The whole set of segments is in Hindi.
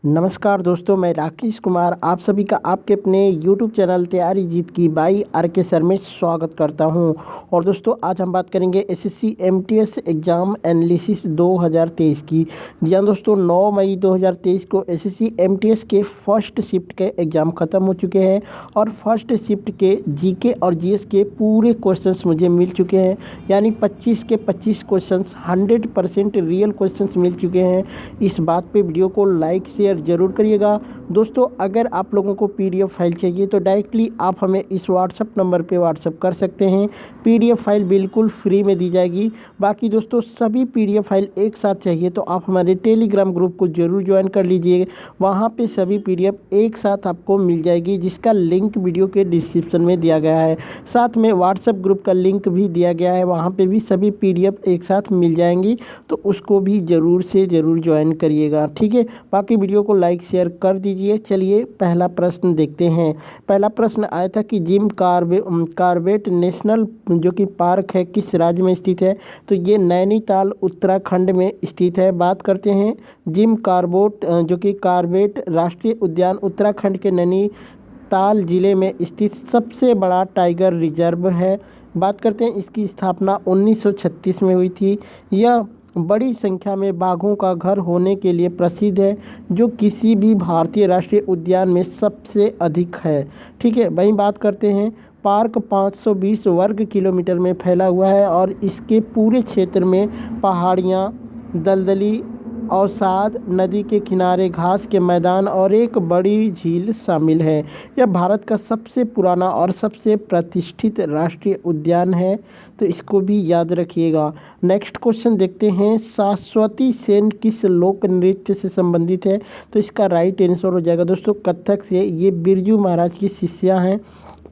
नमस्कार दोस्तों, मैं राकेश कुमार आप सभी का आपके अपने YouTube चैनल तैयारी जीत की बाई आर.के. सर में स्वागत करता हूं। और दोस्तों आज हम बात करेंगे एसएससी एमटीएस एग्ज़ाम एनालिसिस 2023 की। जी हाँ दोस्तों, 9 मई 2023 को एसएससी एमटीएस के फर्स्ट शिफ्ट के एग्ज़ाम ख़त्म हो चुके हैं और फर्स्ट शिफ्ट के जीके और जीएस के पूरे क्वेश्चंस मुझे मिल चुके हैं। यानी 25 के 25 क्वेश्चंस 100% रियल क्वेश्चंस मिल चुके हैं। इस बात पे वीडियो को लाइक शेयर ज़रूर करिएगा। दोस्तों अगर आप लोगों को पीडीएफ फाइल चाहिए तो डायरेक्टली आप हमें इस व्हाट्सएप नंबर पे व्हाट्सएप कर सकते हैं। पीडीएफ फाइल बिल्कुल फ्री में दी जाएगी। बाकी दोस्तों सभी पीडीएफ फाइल एक साथ चाहिए तो आप हमारे टेलीग्राम ग्रुप को ज़रूर ज्वाइन कर लीजिए। वहाँ पे सभी पीडीएफ एक साथ आपको मिल जाएगी, जिसका लिंक वीडियो के डिस्क्रिप्शन में दिया गया है। साथ में व्हाट्सएप ग्रुप का लिंक भी दिया गया है, वहाँ पे भी सभी पीडीएफ एक साथ मिल जाएंगी, तो उसको भी ज़रूर से ज़रूर ज्वाइन करिएगा। ठीक है, बाकी वीडियो को लाइक शेयर कर दीजिए। चलिए पहला प्रश्न देखते हैं। पहला प्रश्न आया था कि जिम कॉर्बेट नेशनल जो कि पार्क है किस राज्य में स्थित है, तो ये नैनीताल उत्तराखंड में स्थित है। बात करते हैं जिम कॉर्बेट जो कि कॉर्बेट राष्ट्रीय उद्यान उत्तराखंड के नैनीताल जिले में स्थित सबसे बड़ा टाइगर रिजर्व है। बात करते हैं इसकी स्थापना 1936 में हुई थी। यह बड़ी संख्या में बाघों का घर होने के लिए प्रसिद्ध है, जो किसी भी भारतीय राष्ट्रीय उद्यान में सबसे अधिक है। ठीक है, वहीं बात करते हैं पार्क 520 वर्ग किलोमीटर में फैला हुआ है और इसके पूरे क्षेत्र में पहाड़ियाँ, दलदली अवसाद, नदी के किनारे घास के मैदान और एक बड़ी झील शामिल है। यह भारत का सबसे पुराना और सबसे प्रतिष्ठित राष्ट्रीय उद्यान है, तो इसको भी याद रखिएगा। नेक्स्ट क्वेश्चन देखते हैं, शाश्वती सेन किस लोक नृत्य से संबंधित है, तो इसका राइट आंसर हो जाएगा दोस्तों कथक से। ये बिरजू महाराज की शिष्या हैं।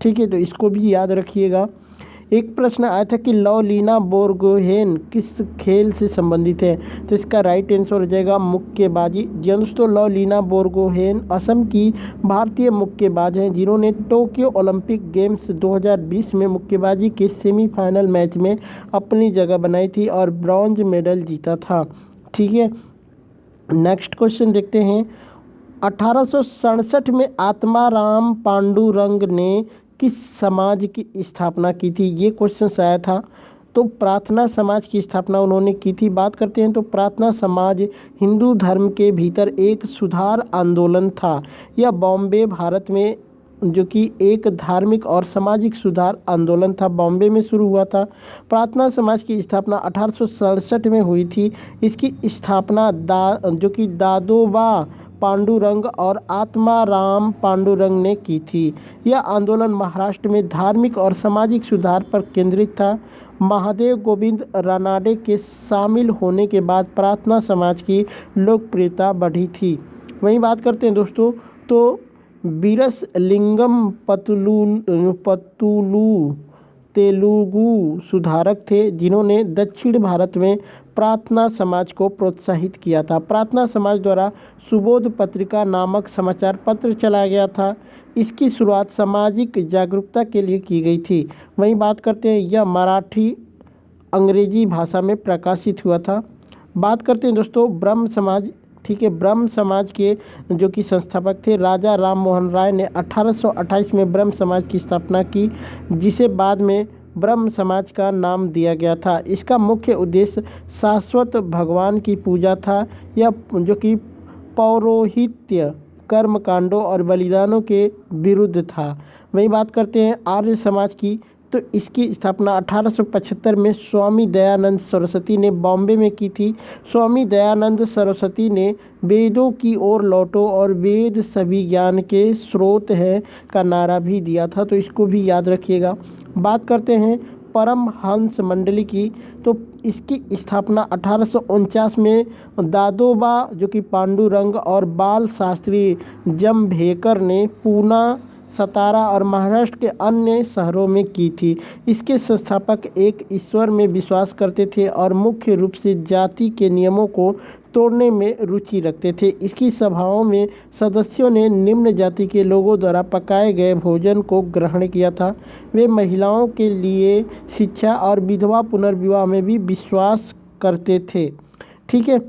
ठीक है, तो इसको भी याद रखिएगा। एक प्रश्न आया था कि लवलीना बोरगोहेन किस खेल से संबंधित है, तो इसका राइट आंसर हो जाएगा मुक्केबाजी। जी दोस्तों, लवलीना बोरगोहेन असम की भारतीय मुक्केबाज हैं, जिन्होंने टोक्यो ओलंपिक गेम्स 2020 में मुक्केबाजी के सेमीफाइनल मैच में अपनी जगह बनाई थी और ब्रॉन्ज मेडल जीता था। ठीक है, नेक्स्ट क्वेश्चन देखते हैं। 1867 में आत्माराम पांडुरंग ने किस समाज की स्थापना की थी, ये क्वेश्चन आया था। तो प्रार्थना समाज की स्थापना उन्होंने की थी। बात करते हैं तो प्रार्थना समाज हिंदू धर्म के भीतर एक सुधार आंदोलन था। यह बॉम्बे भारत में जो कि एक धार्मिक और सामाजिक सुधार आंदोलन था, बॉम्बे में शुरू हुआ था। प्रार्थना समाज की स्थापना 1867 में हुई थी। इसकी स्थापना जो कि दादोबा पांडुरंग और आत्माराम पांडुरंग ने की थी। यह आंदोलन महाराष्ट्र में धार्मिक और सामाजिक सुधार पर केंद्रित था। महादेव गोविंद रानाडे के शामिल होने के बाद प्रार्थना समाज की लोकप्रियता बढ़ी थी। वहीं बात करते हैं दोस्तों, तो वीरेशलिंगम पतुलू तेलुगु सुधारक थे, जिन्होंने दक्षिण भारत में प्रार्थना समाज को प्रोत्साहित किया था। प्रार्थना समाज द्वारा सुबोध पत्रिका नामक समाचार पत्र चलाया गया था। इसकी शुरुआत सामाजिक जागरूकता के लिए की गई थी। वहीं बात करते हैं, यह मराठी अंग्रेजी भाषा में प्रकाशित हुआ था। बात करते हैं दोस्तों ब्रह्म समाज। ठीक है, ब्रह्म समाज के जो कि संस्थापक थे राजा राम मोहन राय ने 1828 में ब्रह्म समाज की स्थापना की, जिसे बाद में ब्रह्म समाज का नाम दिया गया था। इसका मुख्य उद्देश्य शाश्वत भगवान की पूजा था। यह जो कि पौरोहित्य कर्मकांडों और बलिदानों के विरुद्ध था। वहीं बात करते हैं आर्य समाज की, तो इसकी स्थापना 1875 में स्वामी दयानंद सरस्वती ने बॉम्बे में की थी। स्वामी दयानंद सरस्वती ने वेदों की ओर लौटो और वेद सभी ज्ञान के स्रोत हैं का नारा भी दिया था, तो इसको भी याद रखिएगा। बात करते हैं परमहंस मंडली की, तो इसकी स्थापना 1849 में दादोबा जो कि पांडुरंग और बाल शास्त्री जम्भेकर ने पूना, सतारा और महाराष्ट्र के अन्य शहरों में की थी। इसके संस्थापक एक ईश्वर में विश्वास करते थे और मुख्य रूप से जाति के नियमों को तोड़ने में रुचि रखते थे। इसकी सभाओं में सदस्यों ने निम्न जाति के लोगों द्वारा पकाए गए भोजन को ग्रहण किया था। वे महिलाओं के लिए शिक्षा और विधवा पुनर्विवाह में भी विश्वास करते थे। ठीक है,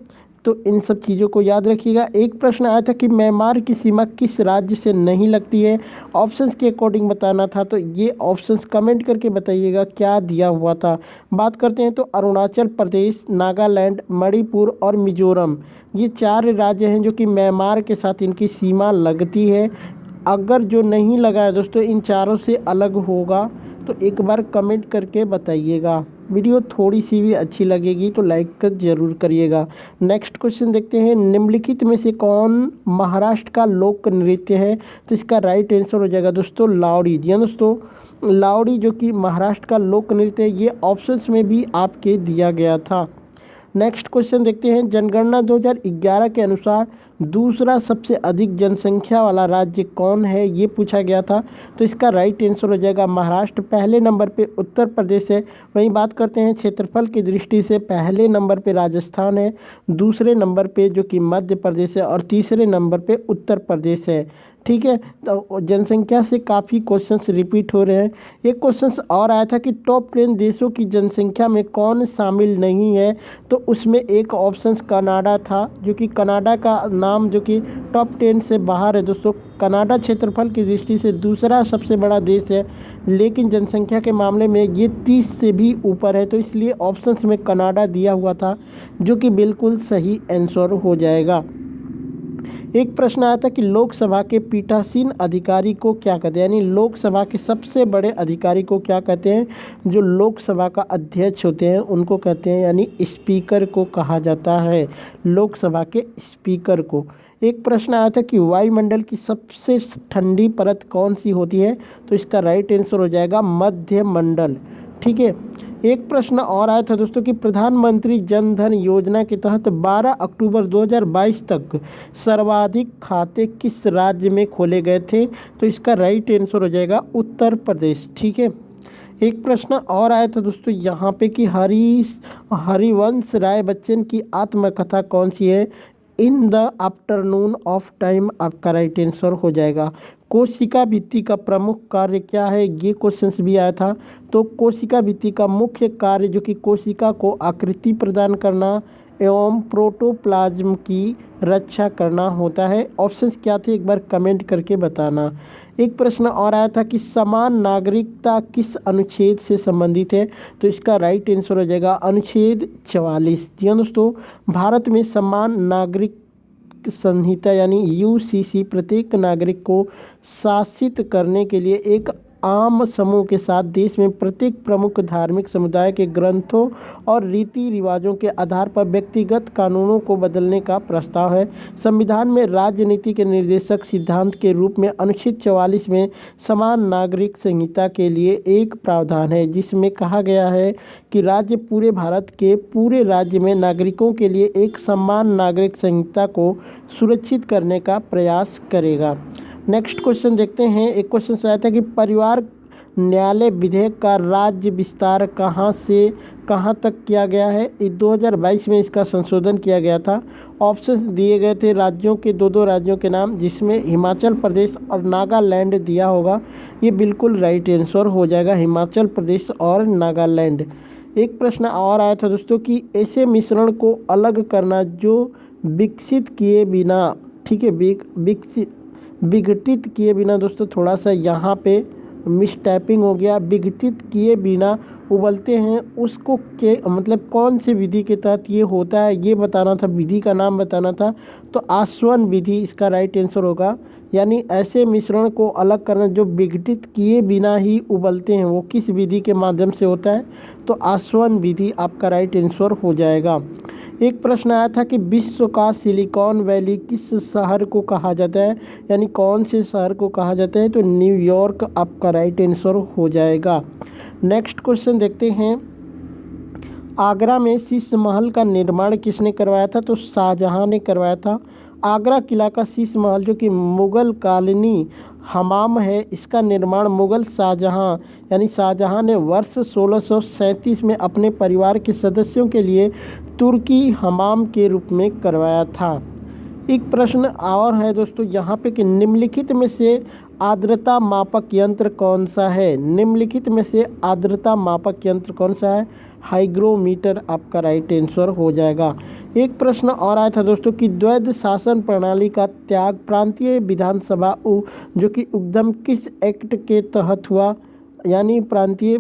तो इन सब चीज़ों को याद रखिएगा। एक प्रश्न आया था कि म्यांमार की सीमा किस राज्य से नहीं लगती है, ऑप्शंस के अकॉर्डिंग बताना था। तो ये ऑप्शंस कमेंट करके बताइएगा क्या दिया हुआ था। बात करते हैं तो अरुणाचल प्रदेश, नागालैंड, मणिपुर और मिजोरम, ये 4 राज्य हैं जो कि म्यांमार के साथ इनकी सीमा लगती है। अगर जो नहीं लगा है दोस्तों इन चारों से अलग होगा तो एक बार कमेंट करके बताइएगा। वीडियो थोड़ी सी भी अच्छी लगेगी तो लाइक कर जरूर करिएगा। नेक्स्ट क्वेश्चन देखते हैं, निम्नलिखित में से कौन महाराष्ट्र का लोक नृत्य है। तो इसका राइट आंसर हो जाएगा दोस्तों लावड़ी। जी हाँ दोस्तों, लावड़ी जो कि महाराष्ट्र का लोक नृत्य है, ये ऑप्शंस में भी आपके दिया गया था। नेक्स्ट क्वेश्चन देखते हैं, जनगणना 2011 के अनुसार दूसरा सबसे अधिक जनसंख्या वाला राज्य कौन है, ये पूछा गया था। तो इसका राइट आंसर हो जाएगा महाराष्ट्र। पहले नंबर पे उत्तर प्रदेश है। वहीं बात करते हैं क्षेत्रफल की दृष्टि से, पहले नंबर पे राजस्थान है, दूसरे नंबर पे जो कि मध्य प्रदेश है और तीसरे नंबर पे उत्तर प्रदेश है। ठीक है, तो जनसंख्या से काफ़ी क्वेश्चंस रिपीट हो रहे हैं। एक क्वेश्चंस और आया था कि टॉप 10 देशों की जनसंख्या में कौन शामिल नहीं है। तो उसमें एक ऑप्शंस कनाडा था, जो कि कनाडा का नाम जो कि टॉप 10 से बाहर है दोस्तों। कनाडा क्षेत्रफल की दृष्टि से दूसरा सबसे बड़ा देश है, लेकिन जनसंख्या के मामले में ये 30 से भी ऊपर है। तो इसलिए ऑप्शंस में कनाडा दिया हुआ था, जो कि बिल्कुल सही आंसर हो जाएगा। एक प्रश्न आया था कि लोकसभा के पीठासीन अधिकारी को क्या कहते हैं, यानी लोकसभा के सबसे बड़े अधिकारी को क्या कहते हैं। जो लोकसभा का अध्यक्ष होते हैं उनको कहते हैं, यानी स्पीकर को कहा जाता है, लोकसभा के स्पीकर को। एक प्रश्न आया था कि वायुमंडल की सबसे ठंडी परत कौन सी होती है। तो इसका राइट आंसर हो जाएगा मध्य मंडल। ठीक है, एक प्रश्न और आया था दोस्तों कि प्रधानमंत्री जन धन योजना के तहत 12 अक्टूबर 2022 तक सर्वाधिक खाते किस राज्य में खोले गए थे। तो इसका राइट आंसर हो जाएगा उत्तर प्रदेश। ठीक है, एक प्रश्न और आया था दोस्तों यहाँ पे कि हरिवंश राय बच्चन की आत्मकथा कौन सी है। In the afternoon of time आपका राइट आंसर हो जाएगा। कोशिका भित्ति का प्रमुख कार्य क्या है, ये क्वेश्चंस भी आया था। तो कोशिका भित्ति का मुख्य कार्य जो कि कोशिका को आकृति प्रदान करना एवं प्रोटोप्लाज्म की रक्षा करना होता है। ऑप्शंस क्या थे एक बार कमेंट करके बताना। एक प्रश्न और आया था कि समान नागरिकता किस अनुच्छेद से संबंधित है। तो इसका राइट आंसर हो जाएगा अनुच्छेद 44। जी हाँ दोस्तों, भारत में समान नागरिक संहिता यानी यूसीसी प्रत्येक नागरिक को शासित करने के लिए एक आम समूह के साथ देश में प्रत्येक प्रमुख धार्मिक समुदाय के ग्रंथों और रीति रिवाजों के आधार पर व्यक्तिगत कानूनों को बदलने का प्रस्ताव है। संविधान में राजनीति के निर्देशक सिद्धांत के रूप में अनुच्छेद 44 में समान नागरिक संहिता के लिए एक प्रावधान है, जिसमें कहा गया है कि राज्य पूरे भारत के पूरे राज्य में नागरिकों के लिए एक समान नागरिक संहिता को सुरक्षित करने का प्रयास करेगा। नेक्स्ट क्वेश्चन देखते हैं। एक क्वेश्चन आया था कि परिवार न्यायालय विधेयक का राज्य विस्तार कहाँ से कहाँ तक किया गया है। 2022 में इसका संशोधन किया गया था। ऑप्शन दिए गए थे राज्यों के, दो राज्यों के नाम, जिसमें हिमाचल प्रदेश और नागालैंड दिया होगा। ये बिल्कुल राइट आंसर हो जाएगा, हिमाचल प्रदेश और नागालैंड। एक प्रश्न और आया था दोस्तों कि ऐसे मिश्रण को अलग करना जो विकसित किए बिना, ठीक है, विघटित किए बिना, दोस्तों थोड़ा सा यहाँ पे मिस टाइपिंग हो गया, विघटित किए बिना उबलते हैं उसको के मतलब कौन से विधि के तहत ये होता है, ये बताना था, विधि का नाम बताना था। तो आसवन विधि इसका राइट आंसर होगा। यानी ऐसे मिश्रण को अलग करना जो विघटित किए बिना ही उबलते हैं वो किस विधि के माध्यम से होता है। तो आसवन विधि आपका राइट आंसर हो जाएगा। एक प्रश्न आया था कि विश्व का सिलिकॉन वैली किस शहर को कहा जाता है, यानी कौन से शहर को कहा जाता है। तो न्यूयॉर्क आपका राइट आंसर हो जाएगा। नेक्स्ट क्वेश्चन देखते हैं। आगरा में शीश महल का निर्माण किसने करवाया था। तो शाहजहां ने करवाया था। आगरा किला का शीश महल जो कि मुग़ल कालीनी हमाम है, इसका निर्माण मुग़ल शाहजहां यानी शाहजहां ने वर्ष 1637 में अपने परिवार के सदस्यों के लिए तुर्की हमाम के रूप में करवाया था। एक प्रश्न और है दोस्तों यहाँ पे कि निम्नलिखित में से आर्द्रता मापक यंत्र कौन सा है। निम्नलिखित में से आर्द्रता मापक यंत्र कौन सा है। हाइग्रोमीटर आपका राइट आंसर हो जाएगा। एक प्रश्न और आया था दोस्तों कि द्वैध शासन प्रणाली का त्याग प्रांतीय विधानसभा जो कि उद्गम किस एक्ट के तहत हुआ, यानी प्रांतीय,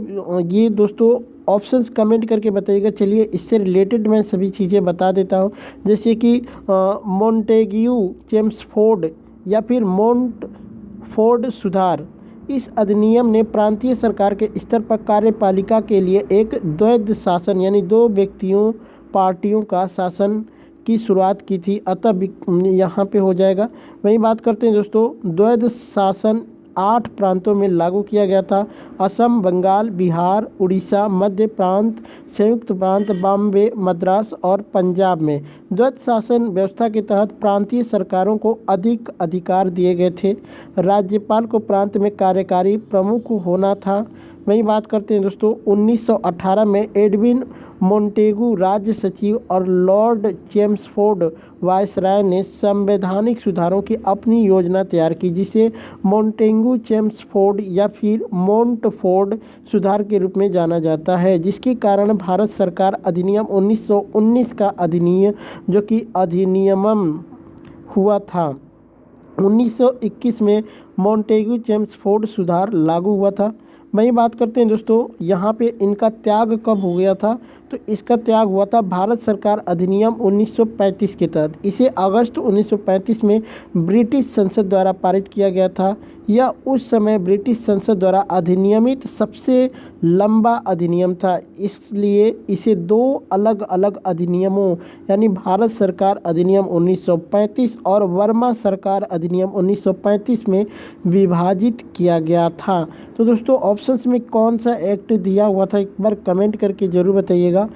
ये दोस्तों ऑप्शंस कमेंट करके बताइएगा। चलिए इससे रिलेटेड मैं सभी चीज़ें बता देता हूँ, जैसे कि मोंटेग्यू चेम्सफोर्ड या फिर मोंटफोर्ड सुधार। इस अधिनियम ने प्रांतीय सरकार के स्तर पर कार्यपालिका के लिए एक द्वैध शासन यानी दो व्यक्तियों पार्टियों का शासन की शुरुआत की थी, अतः यहाँ पे हो जाएगा। वहीं बात करते हैं दोस्तों, द्वैध शासन 8 प्रांतों में लागू किया गया था। असम, बंगाल, बिहार, उड़ीसा, मध्य प्रांत, संयुक्त प्रांत, बॉम्बे, मद्रास और पंजाब में द्वैध शासन व्यवस्था के तहत प्रांतीय सरकारों को अधिक अधिकार दिए गए थे। राज्यपाल को प्रांत में कार्यकारी प्रमुख होना था। वहीं बात करते हैं दोस्तों, 1918 में एडविन मोंटेगू राज्य सचिव और लॉर्ड चेम्सफोर्ड वायसराय ने संवैधानिक सुधारों की अपनी योजना तैयार की, जिसे मोंटेगू चेम्सफोर्ड या फिर मोंटफोर्ड सुधार के रूप में जाना जाता है, जिसके कारण भारत सरकार अधिनियम 1919 का अधिनियम जो कि अधिनियमन हुआ था। 1921 में मोंटेगू चेम्सफोर्ड सुधार लागू हुआ था। वहीं बात करते हैं दोस्तों, यहाँ पे इनका त्याग कब हो गया था, तो इसका त्याग हुआ था भारत सरकार अधिनियम 1935 के तहत। इसे अगस्त 1935 में ब्रिटिश संसद द्वारा पारित किया गया था। यह उस समय ब्रिटिश संसद द्वारा अधिनियमित सबसे लंबा अधिनियम था, इसलिए इसे दो अलग अलग अधिनियमों यानी भारत सरकार अधिनियम 1935 और वर्मा सरकार अधिनियम 1935 में विभाजित किया गया था। तो दोस्तों ऑप्शंस में कौन सा एक्ट दिया हुआ था, एक बार कमेंट करके ज़रूर बताइएगा।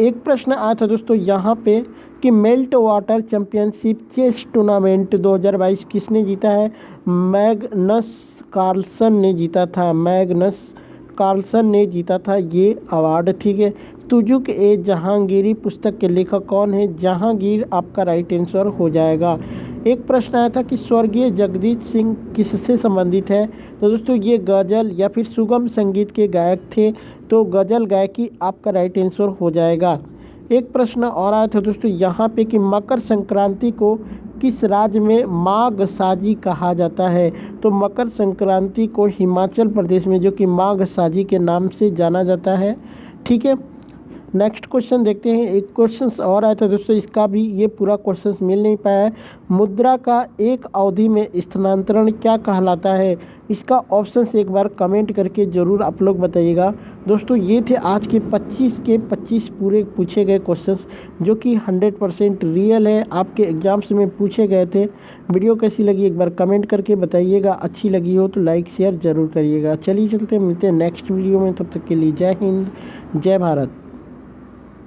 एक प्रश्न आया था दोस्तों यहाँ पे कि Meltwater championship chess tournament 2022 किसने जीता है। मैग्नस कार्लसन ने जीता था। मैग्नस कार्लसन ने जीता था ये अवार्ड, ठीक है। तुजुक ए जहांगीरी पुस्तक के लेखक कौन है। जहांगीर आपका राइट आंसर हो जाएगा। एक प्रश्न आया था कि स्वर्गीय जगदीश सिंह किससे संबंधित है, तो दोस्तों ये गज़ल या फिर सुगम संगीत के गायक थे, तो गज़ल गायकी आपका राइट आंसर हो जाएगा। एक प्रश्न और आया था दोस्तों यहाँ पे कि मकर संक्रांति को किस राज्य में माघ साजी कहा जाता है, तो मकर संक्रांति को हिमाचल प्रदेश में जो कि माघ साजी के नाम से जाना जाता है, ठीक है। नेक्स्ट क्वेश्चन देखते हैं। एक क्वेश्चन और आया था दोस्तों, इसका भी ये पूरा क्वेश्चन मिल नहीं पाया है। मुद्रा का एक अवधि में स्थानांतरण क्या कहलाता है। इसका ऑप्शन से एक बार कमेंट करके ज़रूर आप लोग बताइएगा। दोस्तों ये थे आज के 25 के 25 पूरे पूछे गए क्वेश्चंस, जो कि 100% रियल है, आपके एग्जाम्स में पूछे गए थे। वीडियो कैसी लगी एक बार कमेंट करके बताइएगा। अच्छी लगी हो तो लाइक शेयर ज़रूर करिएगा। चलिए चलते मिलते हैं नेक्स्ट वीडियो में, तब तक के लिए जय हिंद जय भारत।